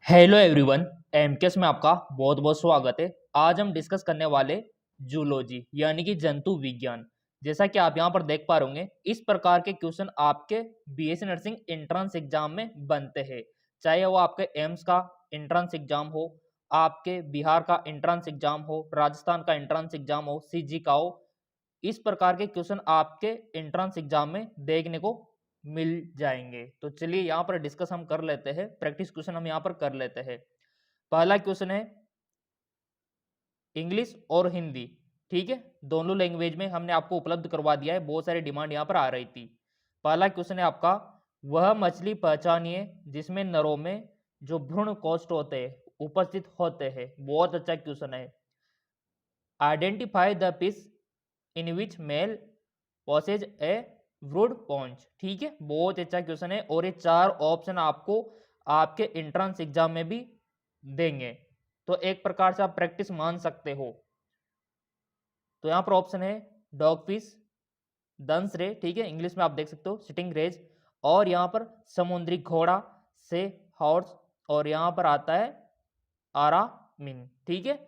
Hello everyone, MKS में आपका बहुत बहुत स्वागत है। आज हम डिस्कस करने वाले जूलॉजी यानी कि जंतु विज्ञान। जैसा कि आप यहाँ पर देख पा रहे होंगे, इस प्रकार के क्वेश्चन आपके बीएससी नर्सिंग एंट्रेंस एग्जाम में बनते हैं। चाहे वो आपके एम्स का एंट्रेंस एग्जाम हो, आपके बिहार का एंट्रेंस एग्जाम हो, राजस्थान का एंट्रेंस एग्जाम हो, सीजी का हो, इस प्रकार के क्वेश्चन आपके एंट्रेंस एग्जाम में देखने को मिल जाएंगे। तो चलिए यहाँ पर डिस्कस हम कर लेते हैं, प्रैक्टिस क्वेश्चन हम यहाँ पर कर लेते हैं। पहला क्वेश्चन है इंग्लिश और हिंदी, ठीक है, दोनों लैंग्वेज में हमने आपको उपलब्ध करवा दिया है। बहुत सारी डिमांड यहाँ पर आ रही थी। पहला क्वेश्चन है आपका, वह मछली पहचानिए जिसमें नरों में जो भ्रूण कोष्ठ होते हैं उपस्थित होते हैं। बहुत अच्छा क्वेश्चन है। Identify the fish in which male possesses a brood pouch, ठीक है, बहुत अच्छा क्वेश्चन है। और ये चार ऑप्शन आपको आपके एंट्रेंस एग्जाम में भी देंगे, तो एक प्रकार से आप प्रैक्टिस मान सकते हो। तो यहाँ पर ऑप्शन है डॉग फिश, दंस रे, ठीक है, इंग्लिश में आप देख सकते हो सिटिंग रेज, और यहाँ पर समुद्री घोड़ा से हॉर्स, और यहाँ पर आता है आरामिन, ठीक है।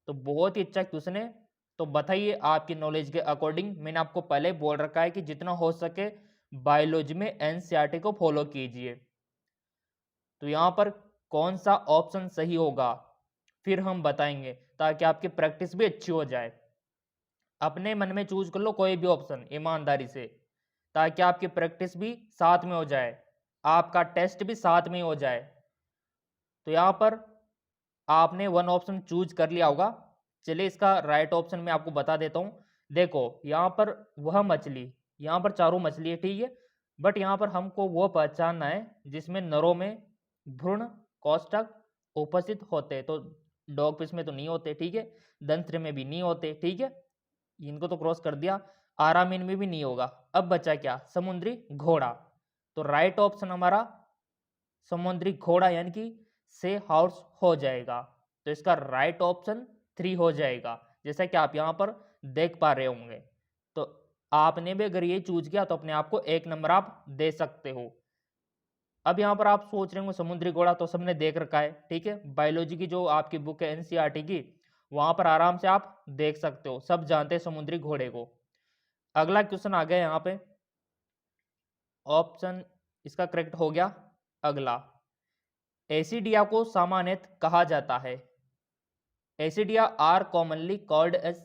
तो बहुत ही अच्छा क्वेश्चन है। तो बताइए आपकी नॉलेज के अकॉर्डिंग, मैंने आपको पहले बोल रखा है कि जितना हो सके बायोलॉजी में एनसीईआरटी को फॉलो कीजिए। तो यहाँ पर कौन सा ऑप्शन सही होगा फिर हम बताएंगे, ताकि आपकी प्रैक्टिस भी अच्छी हो जाए। अपने मन में चूज कर लो कोई भी ऑप्शन ईमानदारी से, ताकि आपकी प्रैक्टिस भी साथ में हो जाए, आपका टेस्ट भी साथ में हो जाए। तो यहाँ पर आपने वन ऑप्शन चूज कर लिया होगा। चलिए इसका राइट ऑप्शन मैं आपको बता देता हूँ। देखो यहाँ पर वह मछली, यहाँ पर चारों मछली है, ठीक है, बट यहाँ पर हमको वो पहचानना है जिसमें नरों में भ्रूण कोष्ठक उपस्थित होते। तो डॉग फिश में तो नहीं होते, ठीक है, दंत्र में भी नहीं होते, ठीक है, इनको तो क्रॉस कर दिया। आरामीन में भी नहीं होगा। अब बचा क्या? समुद्री घोड़ा। तो राइट ऑप्शन हमारा समुद्री घोड़ा यानी कि से हॉर्स हो जाएगा। तो इसका राइट ऑप्शन 3 हो जाएगा, जैसा कि आप यहाँ पर देख पा रहे होंगे। तो आपने भी अगर ये चूज किया तो अपने आप को 1 नंबर आप दे सकते हो। अब यहाँ पर आप सोच रहे होंगे समुद्री घोड़ा तो सबने देख रखा है, ठीक है, बायोलॉजी की जो आपकी बुक है एनसीईआरटी की, वहां पर आराम से आप देख सकते हो, सब जानते हैं समुद्री घोड़े को। अगला क्वेश्चन आ गया यहाँ पे, ऑप्शन इसका करेक्ट हो गया। अगला, एसिडिया को सामान्यतः कहा जाता है। एसिडिया आर कॉमनली कॉल्ड एज।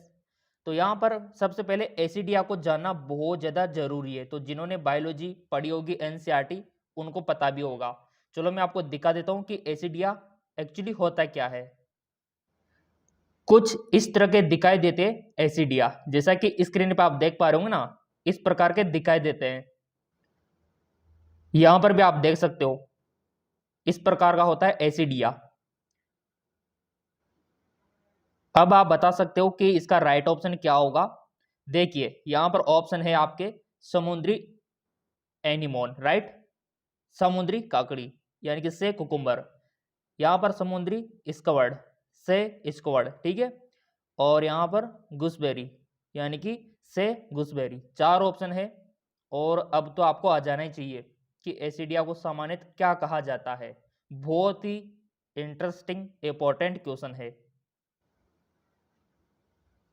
तो यहाँ पर सबसे पहले एसिडिया को जानना बहुत ज़्यादा जरूरी है। तो जिन्होंने बायोलॉजी पढ़ी होगी एनसीईआरटी, उनको पता भी होगा। चलो मैं आपको दिखा देता हूँ कि एसिडिया एक्चुअली होता क्या है। कुछ इस तरह के दिखाई देते हैं एसिडिया, जैसा कि स्क्रीन पे आप देख पा रहे होंगे ना, इस प्रकार के दिखाई देते हैं। यहां पर भी आप देख सकते हो, इस प्रकार का होता है एसिडिया। अब आप बता सकते हो कि इसका राइट ऑप्शन क्या होगा। देखिए यहां पर ऑप्शन है आपके समुद्री एनिमोन, राइट, समुद्री काकड़ी यानी कि से कुकुम्बर, यहां पर समुद्री स्क्वर्ड से स्क्वर्ड, ठीक है, और यहां पर गुसबेरी यानी कि से गुसबेरी। चार ऑप्शन है, और अब तो आपको आ जाना ही चाहिए कि एसिडिया को सामान्यतः क्या कहा जाता है। बहुत ही इंटरेस्टिंग इंपॉर्टेंट क्वेश्चन है।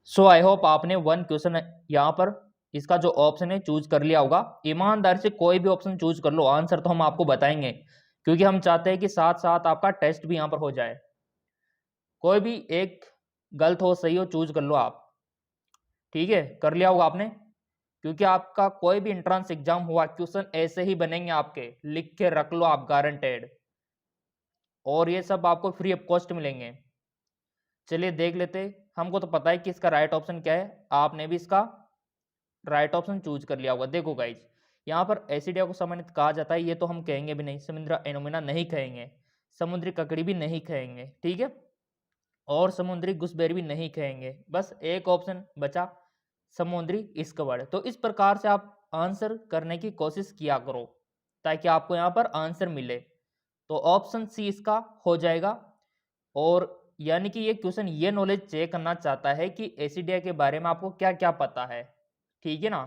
सो आई होप आपने वन क्वेश्चन यहाँ पर इसका जो ऑप्शन है चूज कर लिया होगा। ईमानदार से कोई भी ऑप्शन चूज कर लो, आंसर तो हम आपको बताएंगे, क्योंकि हम चाहते हैं कि साथ साथ आपका टेस्ट भी यहाँ पर हो जाए। कोई भी एक गलत हो सही हो चूज कर लो आप, ठीक है, कर लिया होगा आपने, क्योंकि आपका कोई भी एंट्रेंस एग्जाम हुआ क्वेश्चन ऐसे ही बनेंगे आपके, लिख के रख लो आप, गारंटेड, और ये सब आपको फ्री ऑफ कॉस्ट मिलेंगे। चलिए देख लेते, हमको तो पता है कि इसका राइट ऑप्शन क्या है, आपने भी इसका राइट ऑप्शन चूज कर लिया होगा। देखो गाइज, यहाँ पर एसिडिया को सामान्यतः कहा जाता है, ये तो हम कहेंगे भी नहीं, समुद्री एनोमिना नहीं कहेंगे, समुद्री ककड़ी भी नहीं कहेंगे, ठीक है, और समुद्री गुसबेरी भी नहीं कहेंगे। बस एक ऑप्शन बचा, समुद्री स्क्वर्ड। तो इस प्रकार से आप आंसर करने की कोशिश किया करो, ताकि आपको यहाँ पर आंसर मिले। तो ऑप्शन सी इसका हो जाएगा। और यानी कि ये क्वेश्चन ये नॉलेज चेक करना चाहता है कि एसिडिया के बारे में आपको क्या क्या पता है, ठीक है ना।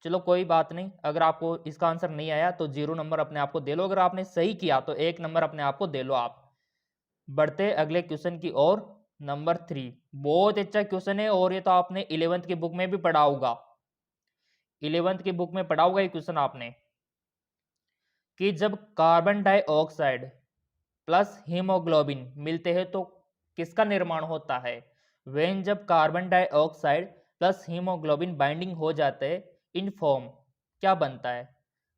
चलो कोई बात नहीं, अगर आपको इसका आंसर नहीं आया तो 0 नंबर अपने आप को दे लो, अगर आपने सही किया तो 1 नंबर अपने आप को दे लो आप। बढ़ते अगले क्वेश्चन की ओर, नंबर 3। बहुत अच्छा क्वेश्चन है और ये तो आपने 11th की बुक में भी पढ़ा होगा, 11th की बुक में पढ़ा होगा ये क्वेश्चन आपने, कि जब कार्बन डाइऑक्साइड प्लस हीमोग्लोबिन मिलते हैं तो किसका निर्माण होता है। वेन जब carbon dioxide plus haemoglobin binding हो जाते हैं इन फॉर्म, क्या बनता है।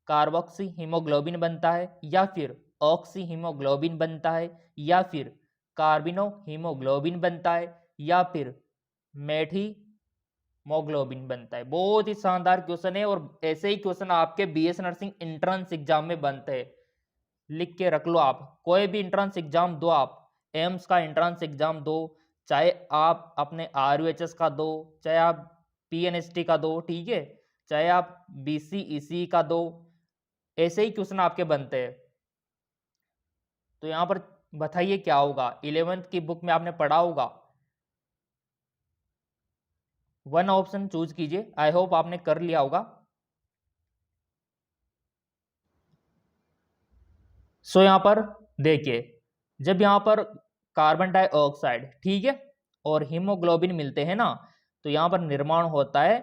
कार्बोक्सी हीमोग्लोबिन बनता है, या फिर ऑक्सी हीमोग्लोबिन बनता है, या फिर कार्बिनो हीमोग्लोबिन बनता है, या फिर मेठी मोग्लोबिन बनता है। बहुत ही शानदार क्वेश्चन है और ऐसे ही क्वेश्चन आपके बीएस नर्सिंग एंट्रेंस एग्जाम में बनते हैं, लिख के रख लो आप। कोई भी एंट्रेंस एग्जाम दो आप, एम्स का एंट्रेंस एग्जाम दो, चाहे आप अपने आरयूएचएस का दो, चाहे आप पीएनएसटी का दो, ठीक है, चाहे आप बीसीईसी का दो, ऐसे ही क्वेश्चन आपके बनते हैं। तो यहां पर बताइए क्या होगा, 11th की बुक में आपने पढ़ा होगा। वन ऑप्शन चूज कीजिए, आई होप आपने कर लिया होगा। सो यहां पर देखिए, जब यहां पर कार्बन डाइऑक्साइड, ठीक है, और हीमोग्लोबिन मिलते हैं ना, तो यहां पर निर्माण होता है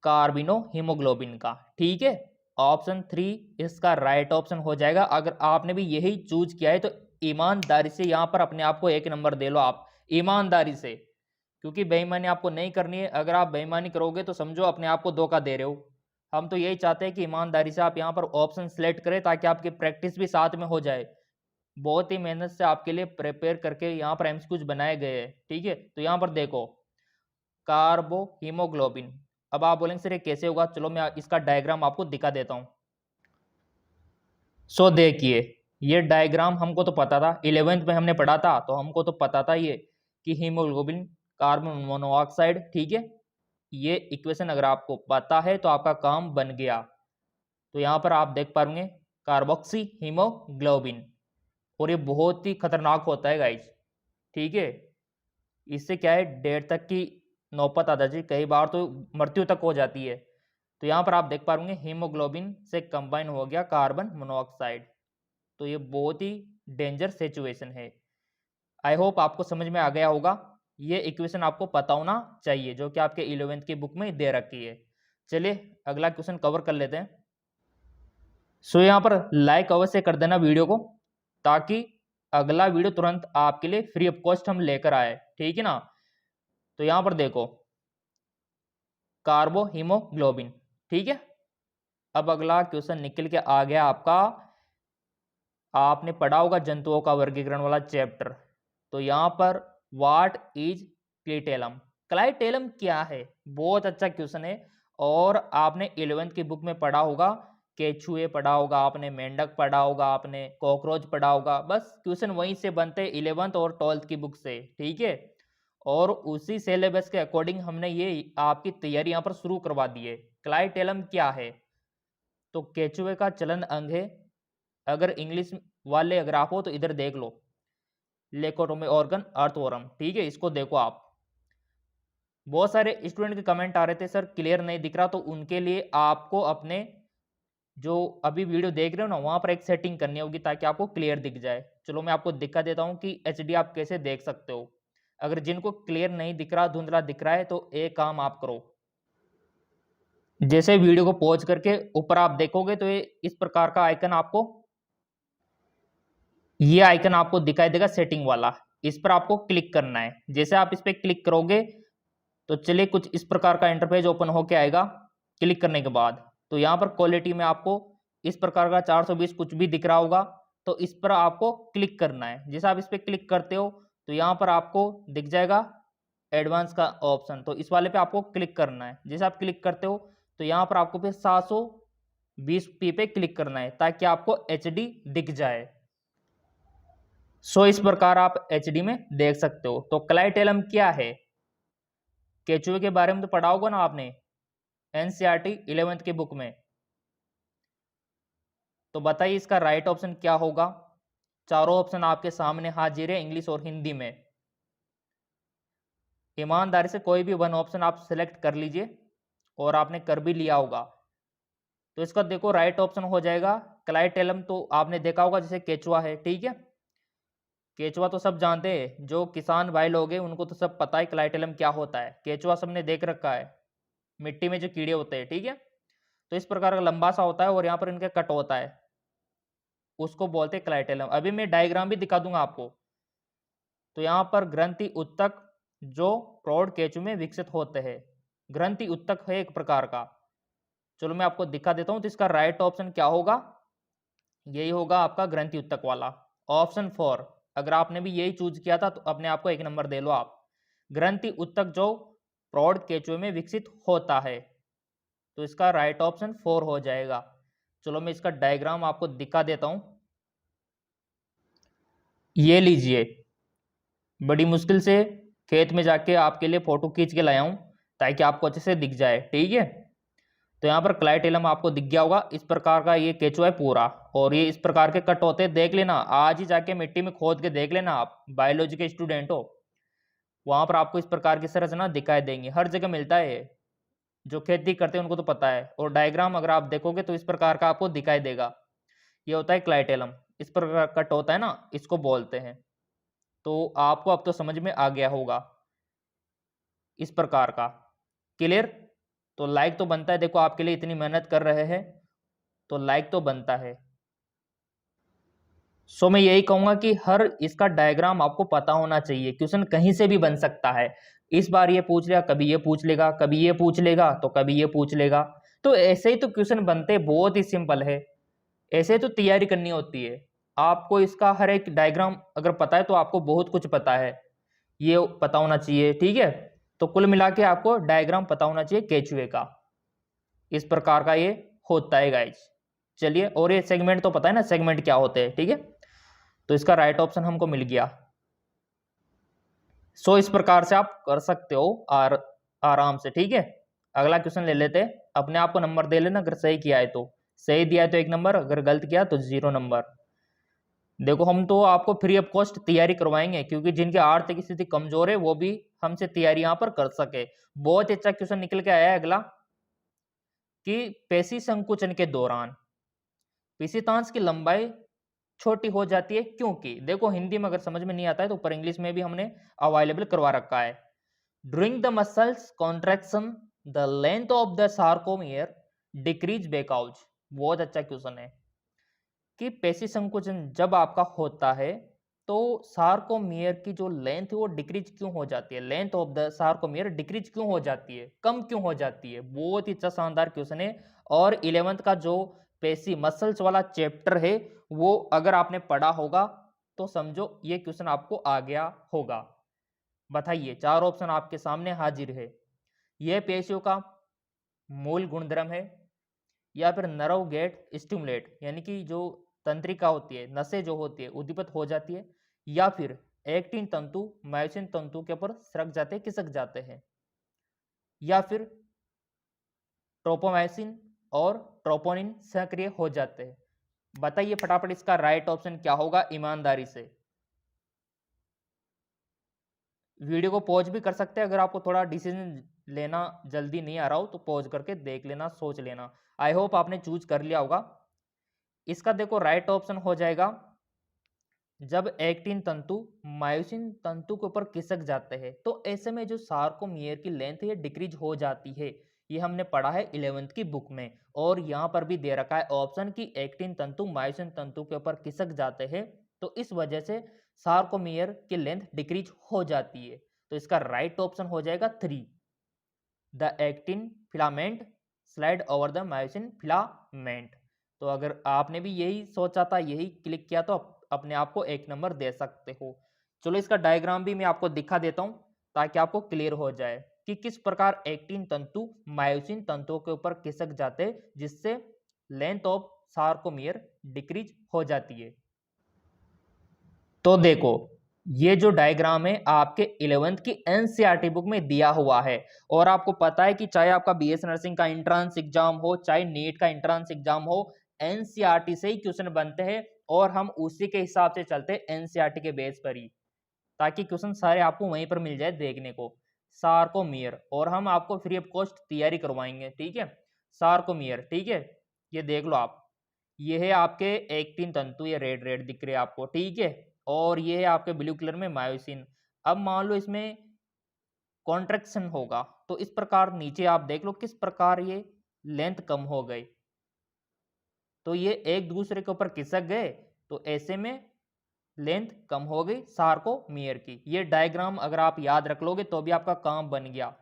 कार्बिनो हीमोग्लोबिन का, ठीक है। ऑप्शन 3 इसका राइट ऑप्शन हो जाएगा। अगर आपने भी यही चूज किया है तो ईमानदारी से यहां पर अपने आप को 1 नंबर दे लो आप, ईमानदारी से, क्योंकि बेईमानी आपको नहीं करनी है। अगर आप बेईमानी करोगे तो समझो अपने आप को धोखा दे रहे हो। हम तो यही चाहते हैं कि ईमानदारी से आप यहाँ पर ऑप्शन सेलेक्ट करें ताकि आपकी प्रैक्टिस भी साथ में हो जाए। बहुत ही मेहनत से आपके लिए प्रिपेयर करके यहाँ पर एमसीक्यूज बनाए गए हैं, ठीक है। तो यहाँ पर देखो, कार्बो हीमोग्लोबिन, अब आप बोलेंगे सर ये कैसे होगा, चलो मैं इसका डायग्राम आपको दिखा देता हूँ। सो देखिए, ये डायग्राम हमको तो पता था, 11th में हमने पढ़ा था, तो हमको तो पता था ये कि हीमोग्लोबिन कार्बन मोनोऑक्साइड, ठीक है। ये इक्वेशन अगर आपको पता है तो आपका काम बन गया। तो यहाँ पर आप देख पाएंगे कार्बोक्सी हीमोग्लोबिन, और ये बहुत ही खतरनाक होता है गाइज, ठीक है। इससे क्या है, डेथ तक की नौबत आ जाती है, कई बार तो मृत्यु तक हो जाती है। तो यहाँ पर आप देख पाएंगे हीमोग्लोबिन से कंबाइन हो गया कार्बन मोनोऑक्साइड, तो ये बहुत ही डेंजर सिचुएशन है। आई होप आपको समझ में आ गया होगा। ये इक्वेशन आपको पता होना चाहिए जो कि आपके 11th की बुक में दे रखी है। चलिए अगला क्वेश्चन कवर कर लेते हैं। सो यहाँ पर लाइक अवश्य कर देना वीडियो को, ताकि अगला वीडियो तुरंत आपके लिए फ्री ऑफ कॉस्ट हम लेकर आए, ठीक है ना। तो यहाँ पर देखो, कार्बो हीमोग्लोबिन, ठीक है। अब अगला क्वेश्चन निकल के आ गया आपका, आपने पढ़ा होगा जंतुओं का वर्गीकरण वाला चैप्टर। तो यहाँ पर व्हाट इज क्लाइटेलम, क्लाइटेलम क्या है, बहुत अच्छा क्वेश्चन है। और आपने 11th की बुक में पढ़ा होगा, केचुए पढ़ा होगा आपने, मेंढक पढ़ा होगा आपने, कॉकरोच पढ़ा होगा, बस क्वेश्चन वहीं से बनते 11th और 12th की बुक से, ठीक है। और उसी सिलेबस के अकॉर्डिंग हमने ये आपकी तैयारी यहाँ पर शुरू करवा दी है। क्लाइटेलम क्या है, तो केचुए का चलन अंग है। अगर इंग्लिश वाले अगर आप हो तो इधर देख लो, लेकोटोमी ऑर्गन अर्थवॉर्म, ठीक है, इसको देखो आप। बहुत सारे स्टूडेंट के कमेंट आ रहे थे सर क्लियर नहीं दिख रहा, तो उनके लिए आपको अपने जो अभी वीडियो देख रहे हो ना, वहां पर एक सेटिंग करनी होगी ताकि आपको क्लियर दिख जाए। चलो मैं आपको दिखा देता हूँ कि एचडी आप कैसे देख सकते हो। अगर जिनको क्लियर नहीं दिख रहा, धुंधला दिख रहा है, तो एक काम आप करो, जैसे वीडियो को पॉज करके ऊपर आप देखोगे तो ये इस प्रकार का आइकन आपको, ये आइकन आपको दिखाई देगा सेटिंग वाला, इस पर आपको क्लिक करना है। जैसे आप इस पर क्लिक करोगे तो चलिए कुछ इस प्रकार का इंटरफेस ओपन होके आएगा। क्लिक करने के बाद तो यहाँ पर क्वालिटी में आपको इस प्रकार का 420 कुछ भी दिख रहा होगा, तो इस पर आपको क्लिक करना है। जैसे आप इस पर क्लिक करते हो तो यहाँ पर आपको दिख जाएगा एडवांस का ऑप्शन, तो इस वाले पे आपको क्लिक करना है। जैसे आप क्लिक करते हो तो यहाँ पर आपको फिर 720p पे क्लिक करना है ताकि आपको HD दिख जाए। सो इस प्रकार आप HD में देख सकते हो। तो क्लाइटेलम क्या है, केचुए के बारे में तो पढ़ा होगा ना आपने NCERT 11th की बुक में। तो बताइए इसका राइट ऑप्शन क्या होगा। चारों ऑप्शन आपके सामने हाजिर है इंग्लिश और हिंदी में। ईमानदारी से कोई भी वन ऑप्शन आप सिलेक्ट कर लीजिए और आपने कर भी लिया होगा। तो इसका देखो राइट ऑप्शन हो जाएगा क्लाइटेलम। तो आपने देखा होगा जैसे केचुआ है, ठीक है, केचुआ तो सब जानते हैं, जो किसान भाई लोग हैं उनको तो सब पता है क्लाइटेलम क्या होता है। केचुआ सबने देख रखा है, मिट्टी में जो कीड़े होते हैं, ठीक है। तो इस प्रकार का लंबा सा होता है और यहाँ पर इनके कट होता है, उसको बोलते हैं क्लाइटेलम। अभी मैं डायग्राम भी दिखा दूंगा आपको। तो यहाँ पर ग्रंथि उत्तक जो प्रौढ़ केंचुए में विकसित होते हैं, ग्रंथि उत्तक है एक प्रकार का। चलो मैं आपको दिखा देता हूँ। तो इसका राइट ऑप्शन क्या होगा, यही होगा आपका ग्रंथि उत्तक वाला, ऑप्शन 4। अगर आपने भी यही चूज किया था तो अपने आप को 1 नंबर दे लो आप। ग्रंथि उत्तक जो प्रौढ़ केंचुए में विकसित होता है, तो इसका राइट ऑप्शन 4 हो जाएगा। चलो मैं इसका डायग्राम आपको दिखा देता हूं। ये लीजिए, बड़ी मुश्किल से खेत में जाके आपके लिए फोटो खींच के लाया हूं ताकि आपको अच्छे से दिख जाए, ठीक है। तो यहाँ पर क्लाइटेलम आपको दिख गया होगा। इस प्रकार का ये केचुआ है पूरा, और ये इस प्रकार के कट होते हैं। देख लेना, आज ही जाके मिट्टी में खोद के देख लेना, आप बायोलॉजी के स्टूडेंट हो, वहां पर आपको इस प्रकार की संरचना दिखाई देंगी। हर जगह मिलता है, जो खेती करते हैं उनको तो पता है। और डायग्राम अगर आप देखोगे तो इस प्रकार का आपको दिखाई देगा। ये होता है क्लाइटेलम, इस प्रकार कट होता है ना, इसको बोलते हैं। तो आपको अब तो समझ में आ गया होगा इस प्रकार का। क्लियर? तो लाइक तो बनता है, देखो आपके लिए इतनी मेहनत कर रहे हैं तो लाइक तो बनता है। सो मैं यही कहूंगा कि हर इसका डायग्राम आपको पता होना चाहिए। क्वेश्चन कहीं से भी बन सकता है, इस बार ये पूछ लेगा, कभी ये पूछ लेगा, कभी ये पूछ लेगा, तो कभी ये पूछ लेगा। तो ऐसे ही तो क्वेश्चन बनते, बहुत ही सिंपल है। ऐसे तो तैयारी करनी होती है। आपको इसका हर एक डायग्राम अगर पता है तो आपको बहुत कुछ पता है, ये पता होना चाहिए, ठीक है। तो कुल मिला के आपको डायग्राम पता होना चाहिए केचुए का। इस प्रकार का ये होता है गाइज। चलिए, और ये सेगमेंट तो पता है ना, सेगमेंट क्या होते हैं, ठीक है। तो इसका राइट ऑप्शन हमको मिल गया। सो इस प्रकार से आप कर सकते हो आराम से, ठीक है। अगला क्वेश्चन ले लेते हैं। अपने आप को नंबर दे लेना, अगर सही किया है तो सही दिया है तो 1 नंबर, अगर गलत किया तो 0 नंबर। देखो हम तो आपको फ्री ऑफ कॉस्ट तैयारी करवाएंगे, क्योंकि जिनकी आर्थिक स्थिति कमजोर है वो भी हमसे तैयारी यहाँ पर कर सके। बहुत अच्छा क्वेश्चन निकल के आया है अगला, कि पेशी संकुचन के दौरान पेशीतांश की लंबाई छोटी हो जाती है, क्योंकि देखो हिंदी में अगर समझ में नहीं आता है तो ऊपर इंग्लिश में भी हमने अवेलेबल करवा रखा है। During the muscles contraction the length of the sarcomere decrease because. बहुत अच्छा क्वेश्चन है कि पेशी संकुचन जब आपका होता है तो सार्कोमियर की जो लेंथ है वो डिक्रीज क्यों हो जाती है, length of the sarcomere decrease क्यों हो जाती है, कम क्यों हो जाती है। बहुत ही अच्छा शानदार क्वेश्चन है। और 11th का जो पेशी मसल्स वाला चैप्टर है वो अगर आपने पढ़ा होगा तो समझो ये क्वेश्चन आपको आ गया होगा। बताइए, 4 ऑप्शन आपके सामने हाजिर है। यह पेशियों का मूल गुणधर्म है, या फिर नर्व गेट स्टिमुलेट, यानी कि जो तंत्रिका होती है, नसें जो होती है उद्दीपित हो जाती है, या फिर एक्टिन तंतु मायोसिन तंतु के ऊपर सरक जाते हैं, खिसक जाते हैं, या फिर ट्रोपोमायोसिन और ट्रोपोनिन सक्रिय हो जाते हैं। बताइए फटाफट इसका राइट ऑप्शन क्या होगा ईमानदारी से। वीडियो को पॉज भी कर सकते हैं, अगर आपको थोड़ा डिसीजन लेना जल्दी नहीं आ रहा हो तो पॉज करके देख लेना, सोच लेना। आई होप आपने चूज कर लिया होगा। इसका देखो राइट ऑप्शन हो जाएगा, जब एक्टिन तंतु मायोसिन तंतु के ऊपर खिसक जाते हैं तो ऐसे में जो सार्कोमियर की लेंथ है डिक्रीज हो जाती है। ये हमने पढ़ा है 11th की बुक में, और यहाँ पर भी दे रखा है ऑप्शन की एक्टिन तंतु मायोसिन तंतु के ऊपर खिसक जाते हैं तो इस वजह से सार्कोमियर की लेंथ डिक्रीज हो जाती है। तो इसका राइट ऑप्शन हो जाएगा 3, the actin filament slide over the myosin filament. तो अगर आपने भी यही सोचा था, यही क्लिक किया, तो अपने आप को 1 नंबर दे सकते हो। चलो इसका डायग्राम भी मैं आपको दिखा देता हूं ताकि आपको क्लियर हो जाए कि किस प्रकार एक्टिन तंतु मायोसिन तंतुओं के ऊपर खिसक जाते जिससे लेंथ ऑफ सार्कोमियर डिक्रीज हो जाती है। तो देखो ये जो डायग्राम है आपके 11th की एनसीईआरटी बुक में दिया हुआ है, और आपको पता है कि चाहे आपका बीएस नर्सिंग का एंट्रेंस एग्जाम हो, चाहे नीट का एंट्रेंस एग्जाम हो, एनसीईआरटी से ही क्वेश्चन बनते हैं और हम उसी के हिसाब से चलते हैं एनसीईआरटी के बेस पर ही, ताकि क्वेश्चन सारे आपको वहीं पर मिल जाए देखने को। सार्कोमियर, और हम आपको फ्री ऑफ कॉस्ट तैयारी करवाएंगे, ठीक है। सार्कोमियर, ठीक है, ये देख लो आप, ये है आपके एक्टिन तंतु, ये रेड रेड दिख रहे हैं आपको, ठीक है। और ये है आपके ब्लू कलर में मायोसिन। अब मान लो इसमें कॉन्ट्रैक्शन होगा, तो इस प्रकार नीचे आप देख लो किस प्रकार ये लेंथ कम हो गई, तो ये एक दूसरे के ऊपर खिसक गए, तो ऐसे में लेंथ कम हो गई सार्कोमियर की। ये डायग्राम अगर आप याद रख लोगे तो भी आपका काम बन गया।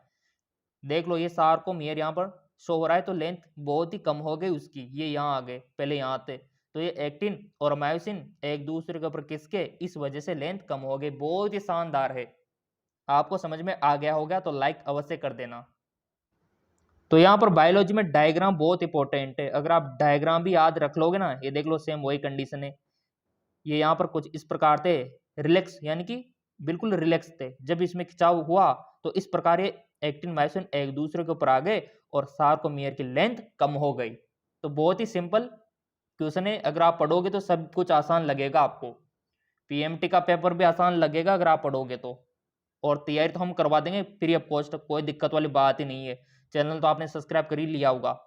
देख लो ये सार्कोमियर यहाँ पर शो हो रहा है, तो लेंथ बहुत ही कम हो गई उसकी, ये यहाँ आ गए, पहले यहाँ थे, तो ये एक्टिन और मायोसिन एक दूसरे के ऊपर किसके, इस वजह से लेंथ कम हो गई। बहुत ही शानदार है, आपको समझ में आ गया होगा तो लाइक अवश्य कर देना। तो यहाँ पर बायोलॉजी में डायग्राम बहुत इंपॉर्टेंट है, अगर आप डायग्राम भी याद रख लोगे ना, ये देख लो सेम वही कंडीशन है। ये यहाँ पर कुछ इस प्रकार थे, रिलैक्स यानी कि बिल्कुल रिलैक्स थे, जब इसमें खिंचाव हुआ तो इस प्रकार ये एक्टिन मायोसिन एक दूसरे के ऊपर आ गए और सार्कोमियर की लेंथ कम हो गई। तो बहुत ही सिंपल क्वेश्चन है, अगर आप पढ़ोगे तो सब कुछ आसान लगेगा आपको, पीएमटी का पेपर भी आसान लगेगा अगर आप पढ़ोगे तो, और तैयारी तो हम करवा देंगे फ्री ऑफ कॉस्ट, कोई दिक्कत वाली बात ही नहीं है। चैनल तो आपने सब्सक्राइब कर ही लिया होगा।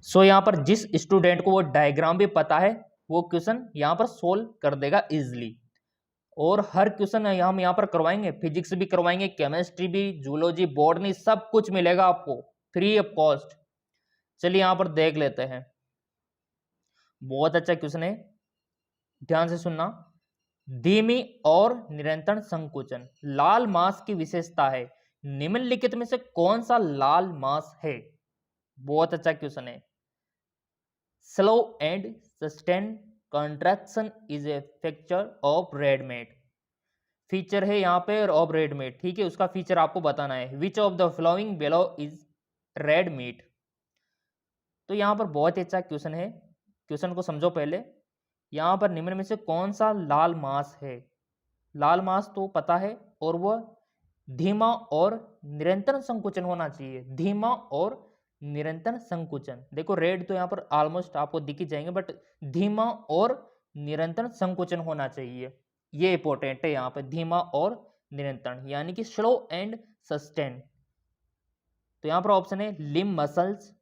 सो यहाँ पर जिस स्टूडेंट को वो डायग्राम भी पता है वो क्वेश्चन यहाँ पर सोल्व कर देगा इजिली, और हर क्वेश्चन हम यहाँ पर करवाएंगे, फिजिक्स भी करवाएंगे, केमिस्ट्री भी, जूलॉजी, बॉटनी, सब कुछ मिलेगा आपको फ्री ऑफ कॉस्ट। चलिए यहाँ पर देख लेते हैं, बहुत अच्छा क्वेश्चन है, ध्यान से सुनना। धीमी और निरंतर संकुचन लाल मास की विशेषता है, निम्नलिखित में से कौन सा लाल मास है? बहुत अच्छा क्वेश्चन है। Slow and sustain contraction is a feature of red meat, feature है यहाँ पे ऑफ रेड मीट, ठीक है, उसका फीचर आपको बताना है। Which of the flowing below is red meat, तो यहाँ पर बहुत ही अच्छा क्वेश्चन है, क्वेश्चन को समझो पहले। यहाँ पर निम्न में से कौन सा लाल मास है? लाल मास तो पता है, और वह धीमा और निरंतर संकुचन होना चाहिए, धीमा और निरंतर संकुचन। देखो रेड तो यहाँ पर ऑलमोस्ट आपको दिख ही जाएंगे, बट धीमा और निरंतर संकुचन होना चाहिए, ये इंपॉर्टेंट है यहाँ पे, धीमा और निरंतर, यानी कि स्लो एंड सस्टेन। तो यहाँ पर ऑप्शन है लिम्ब मसल्स,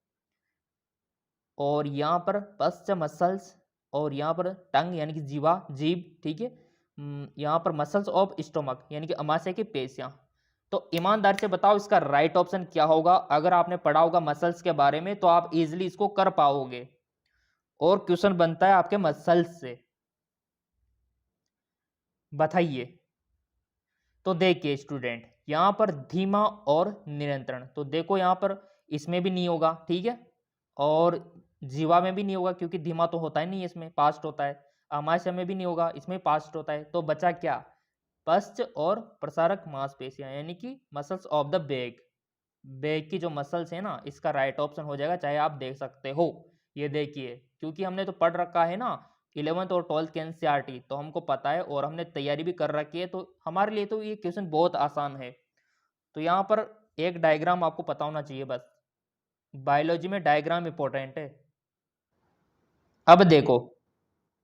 और यहाँ पर पश्च मसल्स, और यहाँ पर टंग यानी कि जीवा, जीभ, ठीक है, यहाँ पर मसल्स ऑफ स्टोमक यानी कि अमाशय की पेशियां। तो ईमानदार से बताओ इसका राइट ऑप्शन क्या होगा? अगर आपने पढ़ा होगा मसल्स के बारे में तो आप इजीली इसको कर पाओगे, और क्वेश्चन बनता है आपके मसल्स से, बताइए। तो देखिए स्टूडेंट, यहाँ पर धीमा और निरंतरण, तो देखो यहाँ पर इसमें भी नहीं होगा, ठीक है, और जीवा में भी नहीं होगा क्योंकि धीमा तो होता ही नहीं, इसमें पास्ट होता है। अमाशय में भी नहीं होगा, इसमें पास्ट होता है। तो बचा क्या? पश्च और प्रसारक मांसपेशियां यानी कि muscles of the back, back की जो मसल्स है ना, इसका राइट ऑप्शन हो जाएगा, चाहे आप देख सकते हो। ये देखिए, क्योंकि हमने तो पढ़ रखा है ना 11th और 12th के एनसीईआरटी, तो हमको पता है और हमने तैयारी भी कर रखी है, तो हमारे लिए तो ये क्वेश्चन बहुत आसान है। तो यहाँ पर एक डायग्राम आपको पता होना चाहिए बस, बायोलॉजी में डायग्राम इंपॉर्टेंट है। अब देखो,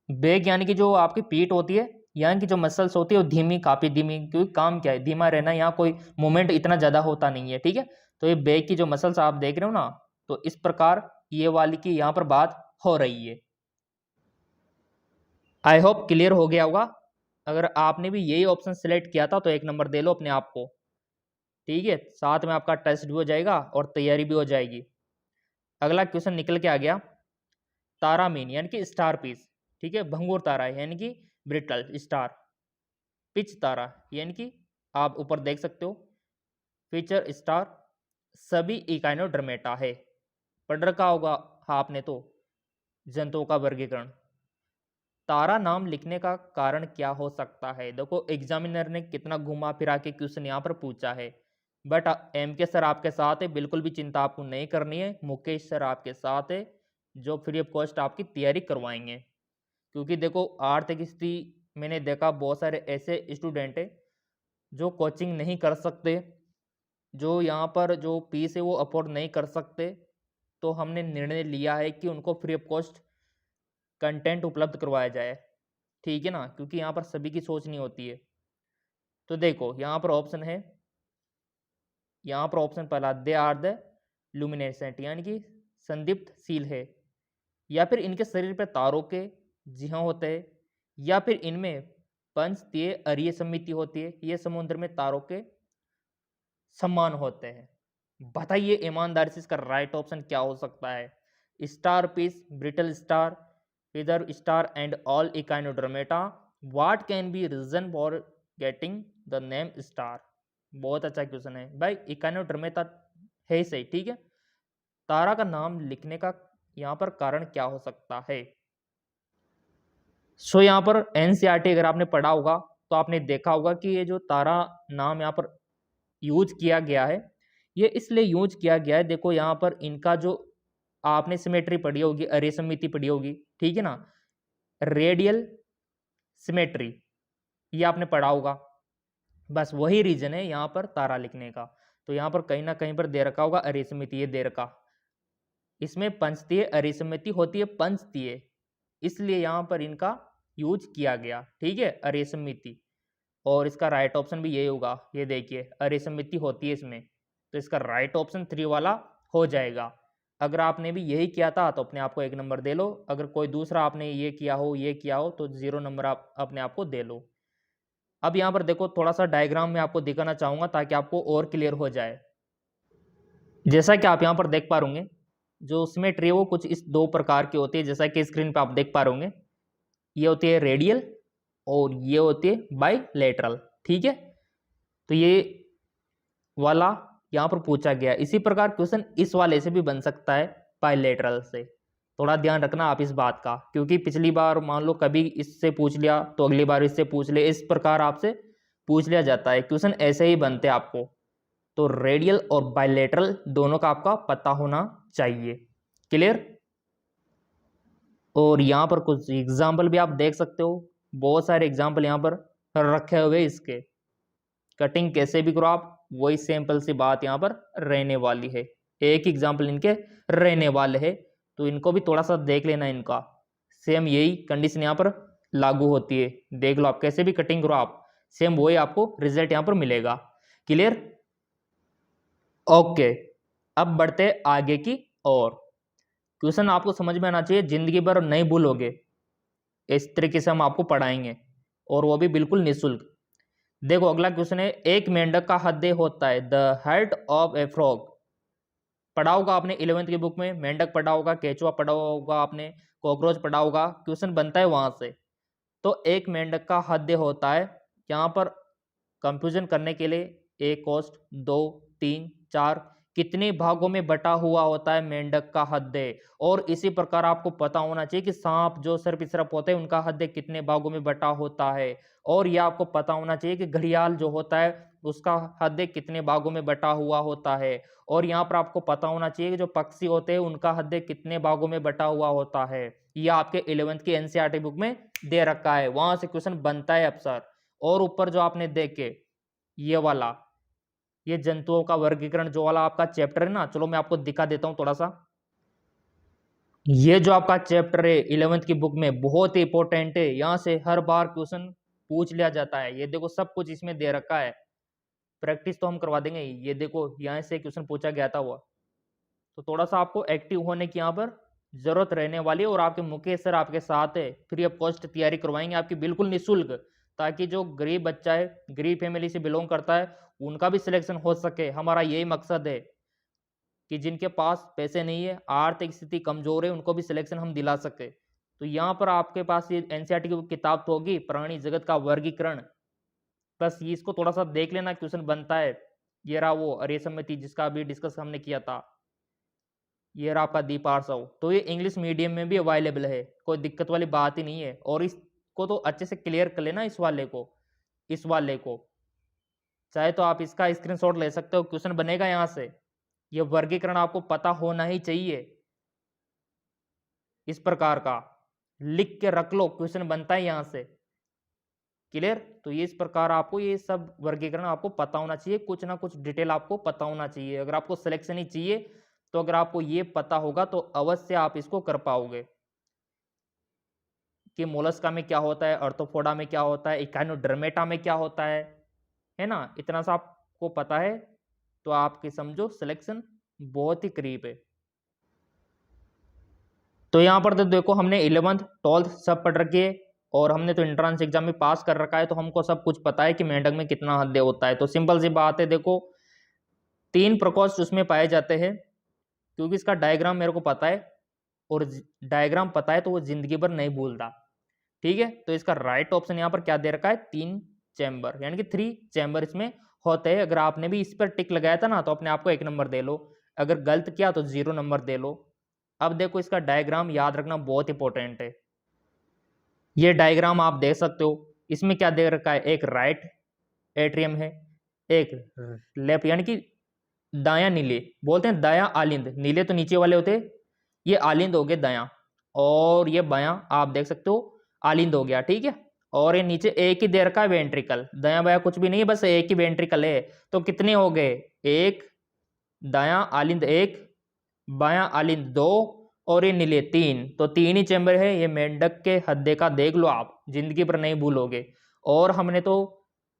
बैक यानी कि जो आपकी पीठ होती है, यहाँ की जो मसल्स होती है वो धीमी, काफी धीमी, क्योंकि काम क्या है, धीमा रहना, यहाँ कोई मूवमेंट इतना ज्यादा होता नहीं है, ठीक है। तो ये बैक की जो मसल्स आप देख रहे हो ना, तो इस प्रकार ये वाली की यहाँ पर बात हो रही है। आई होप क्लियर हो गया होगा। अगर आपने भी यही ऑप्शन सिलेक्ट किया था तो 1 नंबर दे लो अपने आप को, ठीक है, साथ में आपका टेस्ट भी हो जाएगा और तैयारी भी हो जाएगी। अगला क्वेश्चन निकल के आ गया, तारामीन यानी कि स्टार पीस, ठीक है, भंगुर तारा यानी कि ब्रिटल स्टार, पिच तारा यानी कि आप ऊपर देख सकते हो फीचर स्टार, सभी इकाइनोडर्मेटा है, पढ़ रखा होगा आपने तो, जंतुओं का वर्गीकरण। तारा नाम लिखने का कारण क्या हो सकता है? देखो एग्जामिनर ने कितना घुमा फिरा के क्वेश्चन यहाँ पर पूछा है, बट MK सर आपके साथ है, बिल्कुल भी चिंता आपको नहीं करनी है, मुकेश सर आपके साथ है जो फ्री ऑफ कॉस्ट आपकी तैयारी करवाएंगे। क्योंकि देखो आर्थिक स्थिति मैंने देखा बहुत सारे ऐसे स्टूडेंट है जो कोचिंग नहीं कर सकते, जो यहाँ पर जो फीस है वो अफोर्ड नहीं कर सकते, तो हमने निर्णय लिया है कि उनको फ्री ऑफ कॉस्ट कंटेंट उपलब्ध करवाया जाए, ठीक है ना, क्योंकि यहाँ पर सभी की सोच नहीं होती है। तो देखो यहाँ पर ऑप्शन है यहाँ पर ऑप्शन पहला, दे आर द लुमिनेसेंट, यानी कि संदीप्तशील है, या फिर इनके शरीर पर तारों के जिहा होते हैं, या फिर इनमें पंचतीय अरीय समिति होती है, ये समुद्र में तारों के समान होते हैं। बताइए ईमानदारी से इसका राइट ऑप्शन क्या हो सकता है? Starfish, brittle star, feather star and all echinodermata, what can be reason for getting the name star? बहुत अच्छा क्वेश्चन है भाई, इकाइनोडर्मेटा है ही सही, ठीक है। तारा का नाम लिखने का यहाँ पर कारण क्या हो सकता है? सो यहाँ पर एनसीईआरटी अगर आपने पढ़ा होगा तो आपने देखा होगा कि ये जो तारा नाम यहाँ पर यूज किया गया है, ये इसलिए यूज किया गया है, देखो यहाँ पर इनका जो आपने सिमेट्री पढ़ी होगी, अरे समिति पढ़ी होगी, ठीक है ना, रेडियल सिमेट्री, ये आपने पढ़ा होगा, बस वही रीजन है यहाँ पर तारा लिखने का। तो यहाँ पर कहीं ना कहीं पर दे रखा होगा अरे समिति, ये दे रखा, इसमें पंचतीय अरे समिति होती है, पंचतीय, इसलिए यहाँ पर इनका यूज किया गया, ठीक है, अरे समिति। और इसका राइट ऑप्शन भी यही होगा, ये देखिए अरे समिति होती है इसमें, तो इसका राइट ऑप्शन 3 वाला हो जाएगा। अगर आपने भी यही किया था तो अपने आप को 1 नंबर दे लो, अगर कोई दूसरा आपने ये किया हो तो 0 नंबर आप अपने आप को दे लो। अब यहाँ पर देखो, थोड़ा सा डायग्राम में आपको दिखाना चाहूंगा ताकि आपको और क्लियर हो जाए। जैसा कि आप यहाँ पर देख पा रहे, जो सिमेट्री है वो कुछ इस 2 प्रकार की होती है, जैसा कि स्क्रीन पे आप देख पा रहे, ये होती है रेडियल और ये होती है बाइलेटरल, ठीक है। तो ये वाला यहाँ पर पूछा गया, इसी प्रकार क्वेश्चन इस वाले से भी बन सकता है, बाइलेटरल से। थोड़ा ध्यान रखना आप इस बात का, क्योंकि पिछली बार मान लो कभी इससे पूछ लिया तो अगली बार इससे पूछ ले, इस प्रकार आपसे पूछ लिया जाता है, क्वेश्चन ऐसे ही बनते हैं आपको। तो रेडियल और बाइलेटरल दोनों का आपका पता होना चाहिए, क्लियर। और यहाँ पर कुछ एग्जाम्पल भी आप देख सकते हो, बहुत सारे एग्जाम्पल यहाँ पर रखे हुए इसके, कटिंग कैसे भी करो आप, वही सिंपल सी बात यहाँ पर रहने वाली है, एक एग्जाम्पल इनके रहने वाले है, तो इनको भी थोड़ा सा देख लेना, इनका सेम यही कंडीशन यहाँ पर लागू होती है, देख लो आप कैसे भी कटिंग करो आप, सेम वही आपको रिजल्ट यहाँ पर मिलेगा, क्लियर। ओके, अब बढ़ते आगे की ओर। क्वेश्चन आपको समझ में आना चाहिए, जिंदगी भर नहीं भूलोगे, इस तरीके से हम आपको पढ़ाएंगे, और वो भी बिल्कुल निःशुल्क। देखो अगला क्वेश्चन है, एक मेंढक का हृदय होता है, the head of A frog. पढ़ा होगा आपने 11वीं की बुक में, मेंढक पढ़ा होगा, केचुआ पढ़ा होगा आपने, कॉकरोच पढ़ा होगा, क्वेश्चन बनता है वहां से। तो एक मेंढक का हृदय होता है, यहाँ पर कंफ्यूजन करने के लिए, 1 कोष्ठ 2 3 4 कितने भागों में बटा हुआ होता है मेंढक का हृदय, और इसी प्रकार आपको पता होना चाहिए कि सांप जो सर्पिसर्प होते हैं उनका हृदय कितने भागों में बटा होता है, और यह आपको पता होना चाहिए कि घड़ियाल जो होता है उसका हृदय कितने भागों में बटा हुआ होता है, और यहाँ पर आपको पता होना चाहिए कि जो पक्षी होते हैं उनका हृदय कितने भागों में बटा हुआ होता है। यह आपके 11वीं की एनसीईआरटी बुक में दे रखा है, वहां से क्वेश्चन बनता है अक्सर। और ऊपर जो आपने देखे ये वाला, ये जंतुओं का वर्गीकरण जो वाला आपका चैप्टर है ना, चलो मैं आपको दिखा देता हूं थोड़ा सा। ये जो आपका चैप्टर है 11वीं की बुक में बहुत ही इंपॉर्टेंट है, यहां से हर बार क्वेश्चन पूछ लिया जाता है, ये देखो सब कुछ इसमें दे रखा है, प्रैक्टिस तो हम करवा देंगे। ये देखो यहाँ से क्वेश्चन पूछा गया था, वो तो थोड़ा सा आपको एक्टिव होने की यहाँ पर जरूरत रहने वाली है, और आपके मुकेश सर आपके साथ है, फ्री ऑफ कॉस्ट तैयारी करवाएंगे आपकी बिल्कुल निःशुल्क, ताकि जो गरीब बच्चा है, गरीब फैमिली से बिलोंग करता है, उनका भी सिलेक्शन हो सके। हमारा यही मकसद है कि जिनके पास पैसे नहीं है, आर्थिक स्थिति कमजोर है, उनको भी सिलेक्शन हम दिला सके। तो यहाँ पर आपके पास ये एनसीईआरटी की किताब तो होगी, प्राणी जगत का वर्गीकरण, बस ये इसको थोड़ा सा देख लेना, क्वेश्चन बनता है। ये रहा वो अरे समिति जिसका अभी डिस्कस हमने किया था, ये रहा आपका दीपार्सव, तो ये इंग्लिश मीडियम में भी अवेलेबल है, कोई दिक्कत वाली बात ही नहीं है। और इसको तो अच्छे से क्लियर कर लेना, इस वाले को चाहे तो आप इसका स्क्रीनशॉट ले सकते हो, क्वेश्चन बनेगा यहाँ से, ये वर्गीकरण आपको पता होना ही चाहिए, इस प्रकार का लिख के रख लो, क्वेश्चन बनता है यहाँ से, क्लियर। तो ये इस प्रकार आपको ये सब वर्गीकरण आपको पता होना चाहिए, कुछ ना कुछ डिटेल आपको पता होना चाहिए, अगर आपको सिलेक्शन ही चाहिए तो अगर आपको ये पता होगा तो अवश्य आप इसको कर पाओगे कि मोलस्का में क्या होता है, अर्थोपोडा में क्या होता है, इकाइनोडर्मेटा में क्या होता है ना, इतना सा आपको पता है तो आपके समझो सिलेक्शन बहुत ही करीब है। तो यहाँ पर तो देखो हमने 11th 12th सब पढ़ रखी है और हमने तो एंट्रेंस एग्जाम में पास कर रखा है, तो हमको सब कुछ पता है कि मेंढक में कितना हद्दे होता है। तो सिंपल सी बात है, देखो 3 प्रकोष्ठ उसमें पाए जाते हैं, क्योंकि इसका डायग्राम मेरे को पता है और डायग्राम पता है तो वो जिंदगी भर नहीं भूलता। ठीक है, तो इसका राइट ऑप्शन यहाँ पर क्या दे रखा है, 3 चैम्बर, यानी कि 3 चैम्बर इसमें होते हैं। अगर आपने भी इस पर टिक लगाया था ना तो अपने आप को 1 नंबर दे लो, अगर गलत किया तो 0 नंबर दे लो। अब देखो इसका डायग्राम याद रखना बहुत इंपॉर्टेंट है। ये डायग्राम आप देख सकते हो, इसमें क्या दे रखा है, एक राइट एट्रियम है, एक लेफ्ट, यानी कि दायां नीले बोलते हैं, दायां आलिंद, नीले तो नीचे वाले होते, ये आलिंद हो गए दायां, और ये बायां आप देख सकते हो आलिंद हो गया। ठीक है, और ये नीचे एक ही दे रखा है वेंट्रिकल, दायां बायां कुछ भी नहीं है, बस एक ही वेंट्रिकल है। तो कितने हो गए, एक, दायां आलिंद एक, बायां आलिंद दो, और ये नीले 3, तो 3 ही चैम्बर है। ये मेंढक के हद्दे का देख लो आप, जिंदगी पर नहीं भूलोगे। और हमने तो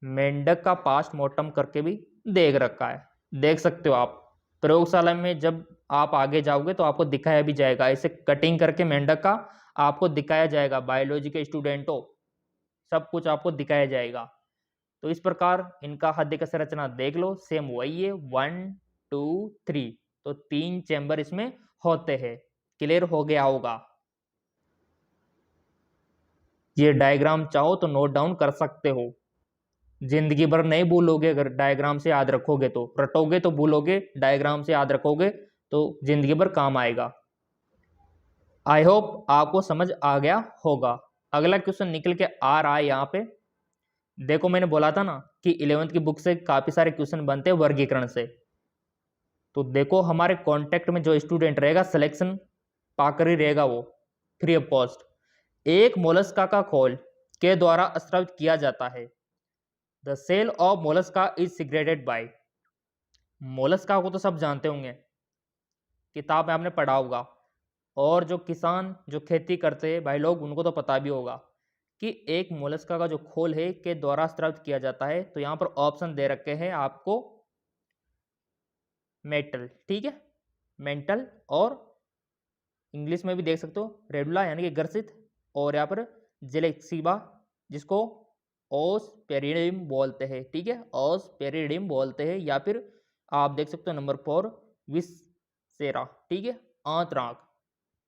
मेंढक का पास्ट मॉर्टम करके भी देख रखा है, देख सकते हो आप। प्रयोगशाला में जब आप आगे जाओगे तो आपको दिखाया भी जाएगा, ऐसे कटिंग करके मेंढक का आपको दिखाया जाएगा, बायोलॉजी के स्टूडेंटों सब कुछ आपको दिखाया जाएगा। तो इस प्रकार इनका हद्दे का संरचना देख लो, सेम वही है, 1 2 3, तो 3 चैम्बर इसमें होते हैं। क्लियर हो गया होगा। ये डायग्राम चाहो तो नोट डाउन कर सकते हो, जिंदगी भर नहीं भूलोगे। अगर डायग्राम से याद रखोगे तो, रटोगे तो भूलोगे, डायग्राम से याद रखोगे तो जिंदगी भर काम आएगा। आई होप आपको समझ आ गया होगा। अगला क्वेश्चन निकल के आ रहा है यहाँ पे। देखो मैंने बोला था ना कि 11th की बुक से काफी सारे क्वेश्चन बनते हैं वर्गीकरण से। तो देखो हमारे कांटेक्ट में जो स्टूडेंट रहेगा सिलेक्शन पाकर ही रहेगा वो, फ्री ऑफ कॉस्ट। एक मोलस्का का खोल के द्वारा स्रावित किया जाता है। The shell of mollusca is secreted by. Mollusca को तो सब जानते होंगे, किताब में आपने पढ़ा होगा, और जो किसान जो खेती करते हैं भाई लोग उनको तो पता भी होगा कि एक मोलस्का का जो खोल है के द्वारा स्रावित किया जाता है। तो यहाँ पर ऑप्शन दे रखे हैं आपको, मेटल, ठीक है, मेंटल, और इंग्लिश में भी देख सकते हो रेडुला यानी कि ग्रसित, और यहाँ पर जेलेक्सिबा जिसको ओस्पेरिडियम बोलते हैं। ठीक है, ओस्पेरिडियम बोलते हैं, या फिर आप देख सकते हो नंबर 4 विसेरा। ठीक है, आंतराक।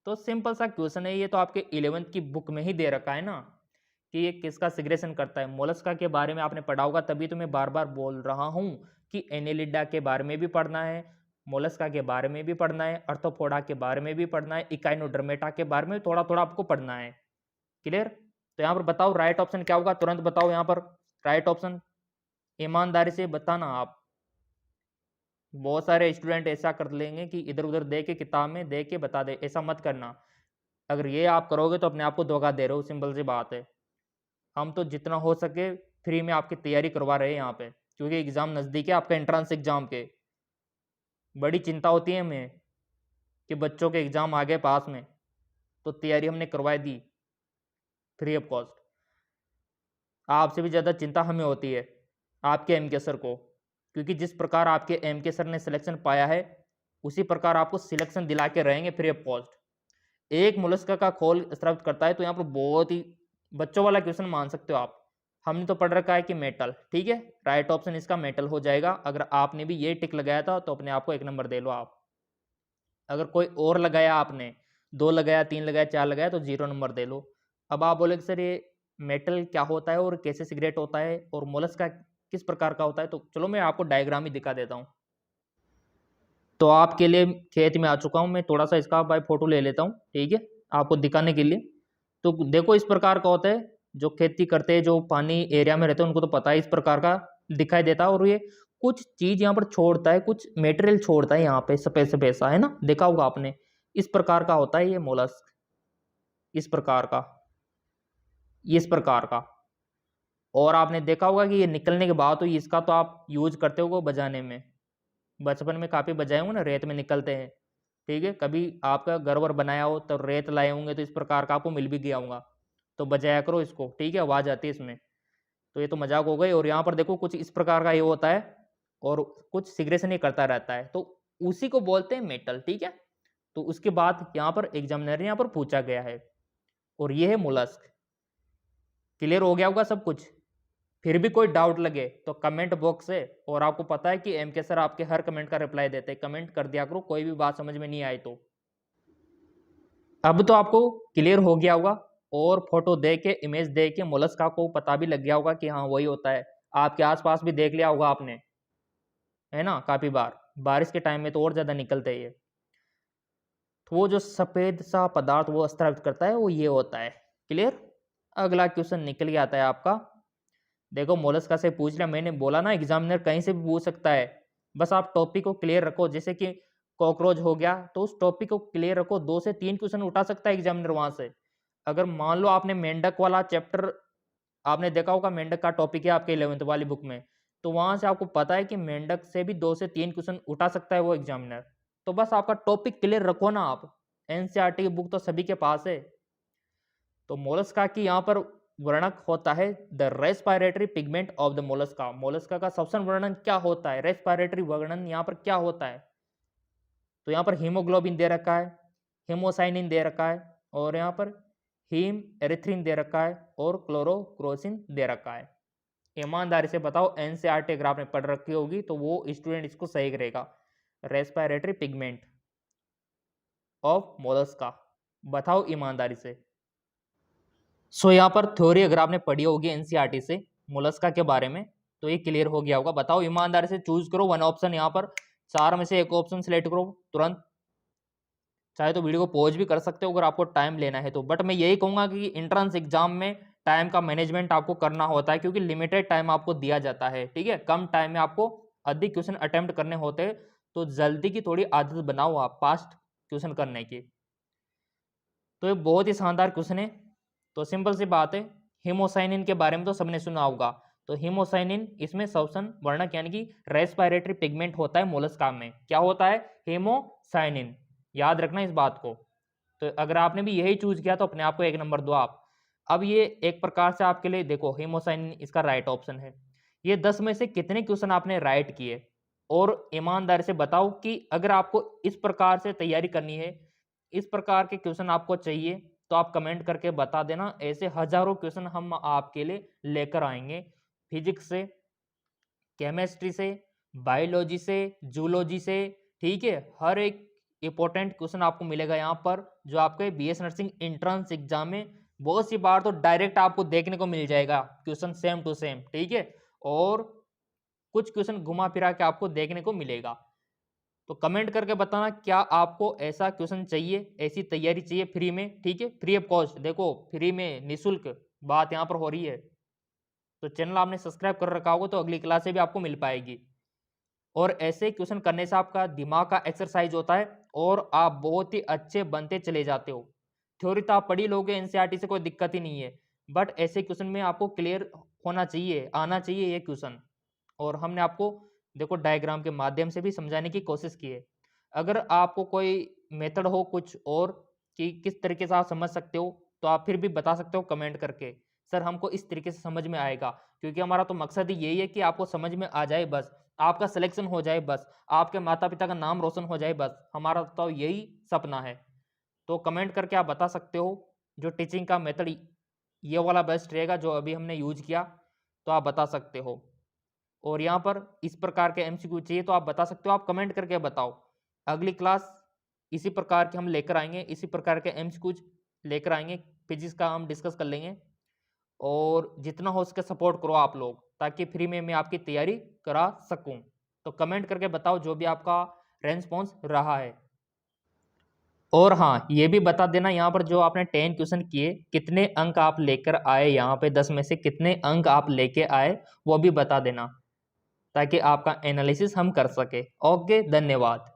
तो सिंपल सा क्वेश्चन है ये, तो आपके 11th की बुक में ही दे रखा है ना कि ये किसका सिग्रेशन करता है। मोलस्का के बारे में आपने पढ़ा होगा, तभी तो मैं बार बार बोल रहा हूँ कि एनेलिडा के बारे में भी पढ़ना है, मोलस्का के बारे में भी पढ़ना है, अर्थोपोडा के बारे में भी पढ़ना है, इकाइनोडर्मेटा के बारे में थोड़ा थोड़ा आपको पढ़ना है। क्लियर। तो यहाँ पर बताओ राइट ऑप्शन क्या होगा, तुरंत बताओ यहाँ पर राइट ऑप्शन, ईमानदारी से बताना आप। बहुत सारे स्टूडेंट ऐसा कर लेंगे कि इधर उधर दे के किताब में दे के बता दे, ऐसा मत करना। अगर ये आप करोगे तो अपने आप को धोखा दे रहे हो, सिंपल सी बात है। हम तो जितना हो सके फ्री में आपकी तैयारी करवा रहे हैं यहाँ पे, क्योंकि एग्जाम नजदीक है आपका, एंट्रेंस एग्जाम के। बड़ी चिंता होती है हमें कि बच्चों के एग्जाम आ गए पास में, तो तैयारी हमने करवा दी फ्री ऑफ कॉस्ट। आपसे भी ज़्यादा चिंता हमें होती है आपके एम के सर को, क्योंकि जिस प्रकार आपके एम के सर ने सिलेक्शन पाया है उसी प्रकार आपको सिलेक्शन दिला के रहेंगे फ्री ऑफ कॉस्ट। एक मोलस्का का खोल स्रावित करता है, तो यहाँ पर बहुत ही बच्चों वाला क्वेश्चन मान सकते हो आप। हमने तो पढ़ रखा है कि मेटल, ठीक है, राइट ऑप्शन इसका मेटल हो जाएगा। अगर आपने भी ये टिक लगाया था तो अपने आप को 1 नंबर दे लो आप। अगर कोई और लगाया, आपने 2 लगाया, 3 लगाया, 4 लगाया, तो 0 नंबर दे लो। अब आप बोले सर ये मेटल क्या होता है और कैसे सिगरेट होता है और मोलस्का किस प्रकार का होता है, तो चलो मैं आपको डायग्राम ही दिखा देता हूँ। तो आपके लिए खेत में आ चुका हूँ मैं, थोड़ा सा इसका भाई फोटो ले लेता हूँ, ठीक है, आपको दिखाने के लिए। तो देखो इस प्रकार का होता है, जो खेती करते हैं जो पानी एरिया में रहते हैं उनको तो पता है, इस प्रकार का दिखाई देता है। और ये कुछ चीज यहाँ पर छोड़ता है, कुछ मेटेरियल छोड़ता है यहाँ पे, सफेद सफेद सा, है ना, देखा होगा आपने। इस प्रकार का होता है ये मोलस्क, इस प्रकार का, इस प्रकार का। और आपने देखा होगा कि ये निकलने के बाद तो इसका तो आप यूज करते हो बजाने में, बचपन में काफी बजाए होंगे ना, रेत में निकलते हैं। ठीक है, कभी आपका घर वर बनाया हो तो रेत लाए होंगे, तो इस प्रकार का आपको मिल भी गया होगा, तो बजाया करो इसको, ठीक है, आवाज आती है इसमें। तो ये तो मजाक हो गई। और यहाँ पर देखो कुछ इस प्रकार का ये होता है, और कुछ सिग्रेशन ये करता रहता है, तो उसी को बोलते हैं मेटल। ठीक है, तो उसके बाद यहाँ पर एग्जामिनर ने यहाँ पर पूछा गया है, और ये है मोलस्क। क्लियर हो गया होगा सब कुछ। फिर भी कोई डाउट लगे तो कमेंट बॉक्स से, और आपको पता है कि एमके सर आपके हर कमेंट का रिप्लाई देते हैं, कमेंट कर दिया करो कोई भी बात समझ में नहीं आए तो। अब तो आपको क्लियर हो गया होगा, और फोटो दे के, इमेज दे के मोलस्क को पता भी लग गया होगा कि हाँ वही होता है। आपके आसपास भी देख लिया होगा आपने, है ना, काफी बार बारिश के टाइम में तो और ज्यादा निकलते हैं ये। तो वो जो सफेद सा पदार्थ वो स्रावित करता है वो ये होता है। क्लियर। अगला क्वेश्चन निकल के आता है आपका। देखो मोलस्का से पूछ लिया, मैंने बोला ना एग्जामिनर कहीं से भी पूछ सकता है, बस आप टॉपिक को क्लियर रखो। जैसे कि कॉकरोच हो गया, तो उस टॉपिक को क्लियर रखो, 2 से 3 क्वेश्चन उठा सकता है एग्जामिनर वहां से। अगर मान लो आपने मेंढक वाला चैप्टर आपने देखा होगा, मेंढक का टॉपिक है आपके 11th वाली बुक में, तो वहां से आपको पता है कि मेंढक से भी 2 से 3 क्वेश्चन उठा सकता है वो एग्जामिनर। तो बस आपका टॉपिक क्लियर रखो ना आप, एनसीईआरटी की बुक तो सभी के पास है। तो मोलस्का की यहाँ पर वर्णक होता है the respiratory pigment of the Mollusca. Mollusca का सबसे वर्णन क्या होता है, रेस्पिरेटरी वर्णन यहाँ पर क्या होता है। तो यहाँ पर हीमोग्लोबिन दे रखा है, हेमोसाइनिन दे रखा है, और यहाँ पर हीम एरिथ्रिन दे रखा है, और क्लोरोक्रोसिन दे रखा है। ईमानदारी से बताओ, एनसीईआरटी अगर आपने पढ़ रखी होगी तो वो स्टूडेंट इसको सही करेगा। रेस्पिरेटरी पिगमेंट ऑफ मोलस्का, बताओ ईमानदारी से। सो यहाँ पर थ्योरी अगर आपने पढ़ी होगी एनसीईआरटी से मोलस्का के बारे में तो ये क्लियर हो गया होगा। बताओ ईमानदारी से चूज करो वन ऑप्शन, यहाँ पर 4 में से एक ऑप्शन सिलेक्ट करो तुरंत। चाहे तो वीडियो को पॉज भी कर सकते हो अगर आपको टाइम लेना है तो, बट मैं यही कहूंगा कि एंट्रेंस एग्जाम में टाइम का मैनेजमेंट आपको करना होता है, क्योंकि लिमिटेड टाइम आपको दिया जाता है। ठीक है, कम टाइम में आपको अधिक क्वेश्चन अटेम्प्ट करने होते हैं, तो जल्दी की थोड़ी आदत बनाओ आप फास्ट क्वेश्चन करने की। तो ये बहुत ही शानदार क्वेश्चन है। तो सिंपल सी बात है, हीमोसाइनिन के बारे में तो सबने सुना होगा। तो हीमोसाइनिन इसमें सबसन वर्णक यानी कि रेस्पिरेटरी पिगमेंट होता है मोलस्का में। क्या होता है, हीमोसाइनिन, याद रखना इस बात को। तो अगर आपने भी यही चूज किया तो अपने आप को 1 नंबर दो आप। अब ये एक प्रकार से आपके लिए देखो, हीमोसाइनिन इसका राइट ऑप्शन है। ये 10 में से कितने क्वेश्चन आपने राइट किए, और ईमानदारी से बताओ कि अगर आपको इस प्रकार से तैयारी करनी है, इस प्रकार के क्वेश्चन आपको चाहिए, तो आप कमेंट करके बता देना। ऐसे हजारों क्वेश्चन हम आपके लिए लेकर आएंगे, फिजिक्स से, केमिस्ट्री से, बायोलॉजी से, जूलॉजी से। ठीक है, हर एक इंपॉर्टेंट क्वेश्चन आपको मिलेगा यहाँ पर, जो आपके बीएस नर्सिंग एंट्रेंस एग्जाम में बहुत सी बार तो डायरेक्ट आपको देखने को मिल जाएगा क्वेश्चन सेम टू सेम। ठीक है, और कुछ क्वेश्चन घुमा फिरा के आपको देखने को मिलेगा। तो कमेंट करके बताना क्या आपको ऐसा क्वेश्चन चाहिए, ऐसी तैयारी चाहिए फ्री में। ठीक है, फ्री ऑफ कॉस्ट, देखो फ्री में निःशुल्क बात यहाँ पर हो रही है। तो चैनल आपने सब्सक्राइब कर रखा होगा तो अगली क्लास से भी आपको मिल पाएगी। और ऐसे क्वेश्चन करने से आपका दिमाग का एक्सरसाइज होता है और आप बहुत ही अच्छे बनते चले जाते हो। थ्योरी तो आप पढ़ी लोगे एनसीईआरटी से, कोई दिक्कत ही नहीं है, बट ऐसे क्वेश्चन में आपको क्लियर होना चाहिए, आना चाहिए ये क्वेश्चन। और हमने आपको देखो डायग्राम के माध्यम से भी समझाने की कोशिश की है। अगर आपको कोई मेथड हो कुछ और कि किस तरीके से आप समझ सकते हो, तो आप फिर भी बता सकते हो कमेंट करके, सर हमको इस तरीके से समझ में आएगा। क्योंकि हमारा तो मकसद ही यही है कि आपको समझ में आ जाए, बस आपका सिलेक्शन हो जाए, बस आपके माता पिता का नाम रोशन हो जाए, बस हमारा तो यही सपना है। तो कमेंट करके आप बता सकते हो जो टीचिंग का मेथड ये वाला बेस्ट रहेगा जो अभी हमने यूज किया, तो आप बता सकते हो। और यहाँ पर इस प्रकार के एमसीक्यू चाहिए तो आप बता सकते हो, आप कमेंट करके बताओ। अगली क्लास इसी प्रकार के हम लेकर आएंगे, इसी प्रकार के एमसीक्यू लेकर आएंगे, फिजिक्स का हम डिस्कस कर लेंगे। और जितना हो सके सपोर्ट करो आप लोग, ताकि फ्री में मैं आपकी तैयारी करा सकूं। तो कमेंट करके बताओ जो भी आपका रेस्पॉन्स रहा है। और हाँ, ये भी बता देना यहाँ पर जो आपने 10 क्वेश्चन किए कितने अंक आप लेकर आए, यहाँ पे 10 में से कितने अंक आप लेके आए वो भी बता देना, ताकि आपका एनालिसिस हम कर सके। ओके, धन्यवाद।